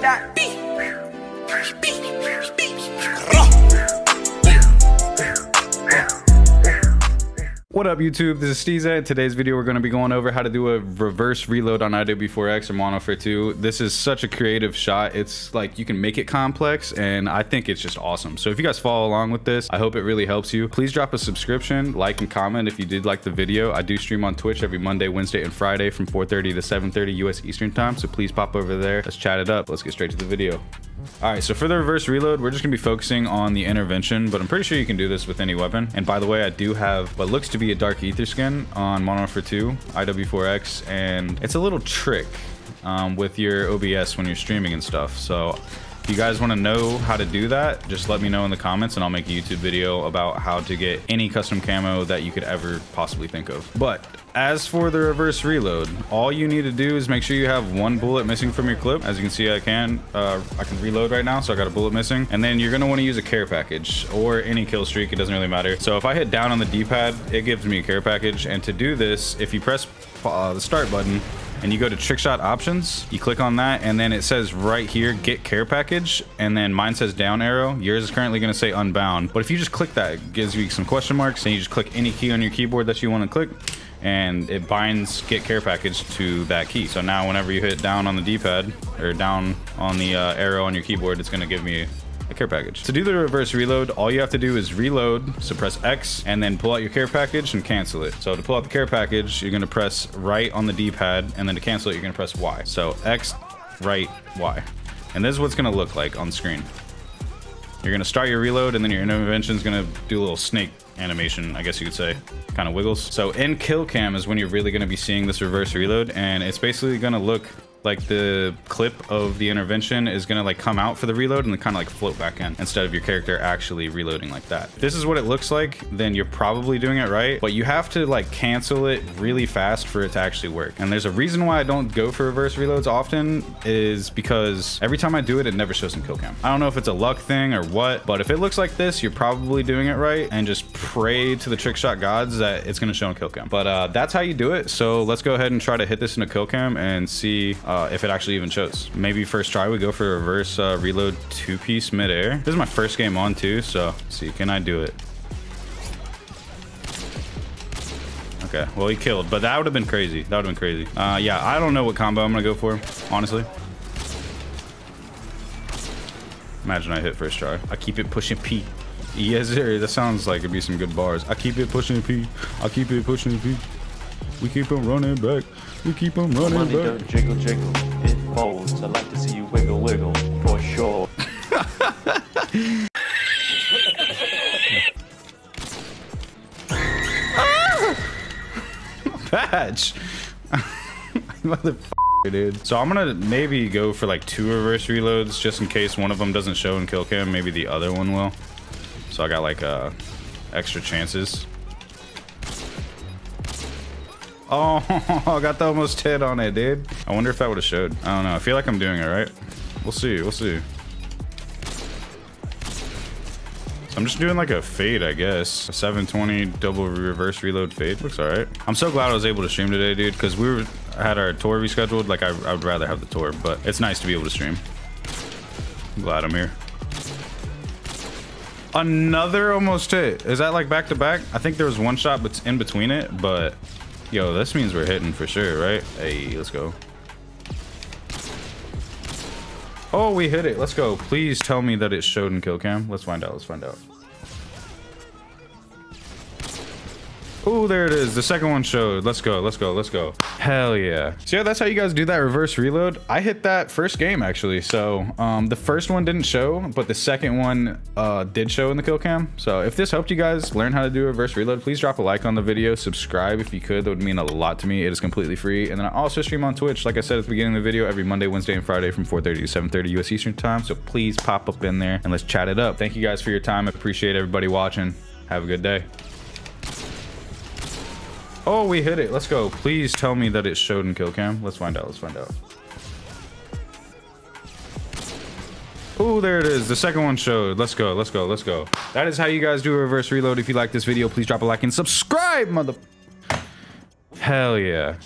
that beat. What up, YouTube? This is Steeza. In today's video, we're going to be going over how to do a reverse reload on IW4X or MW2. This is such a creative shot. It's like you can make it complex, and I think it's just awesome. So if you guys follow along with this, I hope it really helps you. Please drop a subscription, like, and comment if you did like the video. I do stream on Twitch every Monday, Wednesday, and Friday from 4:30 to 7:30 US Eastern time. So please pop over there. Let's chat it up. Let's get straight to the video. All right, so for the reverse reload, we're just gonna be focusing on the intervention, but I'm pretty sure you can do this with any weapon. And by the way, I do have what looks to be a dark ether skin on MW2, IW4X, and it's a little trick with your OBS when you're streaming and stuff. So if you guys want to know how to do that, just let me know in the comments and I'll make a YouTube video about how to get any custom camo that you could ever possibly think of. But as for the reverse reload, all you need to do is make sure you have one bullet missing from your clip. As you can see, I can reload right now, so I got a bullet missing. And then you're gonna want to use a care package or any kill streak, it doesn't really matter. So if I hit down on the D-pad, it gives me a care package. And to do this, if you press the start button and you go to Trickshot options, you click on that, and then it says right here, get care package, and then mine says down arrow. Yours is currently gonna say unbound. But if you just click that, it gives you some question marks, and you just click any key on your keyboard that you want to click, and it binds get care package to that key. So now whenever you hit down on the D-pad or down on the arrow on your keyboard, it's gonna give me a care package. To do the reverse reload, all you have to do is reload, so press X, and then pull out your care package and cancel it. So to pull out the care package, you're gonna press right on the D-pad, and then to cancel it, you're gonna press Y. So X, right, Y. And this is what's gonna look like on screen. You're gonna start your reload, and then your intervention is gonna do a little snake animation, I guess you could say, kind of wiggles. So in kill cam is when you're really gonna be seeing this reverse reload, and it's basically gonna look like the clip of the intervention is gonna like come out for the reload and then kind of like float back in instead of your character actually reloading like that. If this is what it looks like, then you're probably doing it right, but you have to like cancel it really fast for it to actually work. And there's a reason why I don't go for reverse reloads often, is because every time I do it, it never shows in kill cam. I don't know if it's a luck thing or what, but if it looks like this, you're probably doing it right, and just pray to the Trickshot gods that it's gonna show in kill cam. But that's how you do it. So let's go ahead and try to hit this in a kill cam and see if it actually even shows. Maybe first try we go for a reverse reload two-piece midair. This is my first game on too, so let's see, can I do it? Okay, well he killed, but that would have been crazy. That would have been crazy. Yeah, I don't know what combo I'm gonna go for, honestly. Imagine I hit first try. I keep it pushing P. Yes sir, that sounds like it'd be some good bars. I keep it pushing P. I keep it pushing P. We keep on running back. We keep on running Money back. don't jiggle jiggle, it folds. I like to see you wiggle wiggle, for sure. Patch. Motherfucker, dude. So I'm gonna maybe go for like 2 reverse reloads just in case one of them doesn't show in kill cam. Maybe the other one will. So I got like extra chances. Oh, I got the almost hit on it, dude. I wonder if that would have showed. I don't know. I feel like I'm doing it right. We'll see. We'll see. So I'm just doing like a fade, I guess. A 720 double reverse reload fade. Looks all right. I'm so glad I was able to stream today, dude, because had our tour rescheduled. Like I would rather have the tour, but it's nice to be able to stream. I'm glad I'm here. Another almost hit. Is that like back to back? I think there was one shot but in between it, but yo, this means we're hitting for sure, right? Hey, let's go. Oh, we hit it. Let's go. Please tell me that it showed in kill cam. Let's find out. Let's find out. Oh, there it is. The second one showed. Let's go. Let's go. Let's go. Hell yeah. So yeah, that's how you guys do that reverse reload. I hit that first game actually. So the first one didn't show, but the second one did show in the kill cam. So if this helped you guys learn how to do reverse reload, please drop a like on the video. Subscribe if you could. That would mean a lot to me. It is completely free. And then I also stream on Twitch, like I said at the beginning of the video, every Monday, Wednesday, and Friday from 4:30 to 7:30 US Eastern time. So please pop up in there and let's chat it up. Thank you guys for your time. I appreciate everybody watching. Have a good day. Oh, we hit it. Let's go. Please tell me that it showed in kill cam. Let's find out. Let's find out. Oh, there it is. The second one showed. Let's go. Let's go. Let's go. That is how you guys do a reverse reload. If you like this video, please drop a like and subscribe, mother. Hell yeah.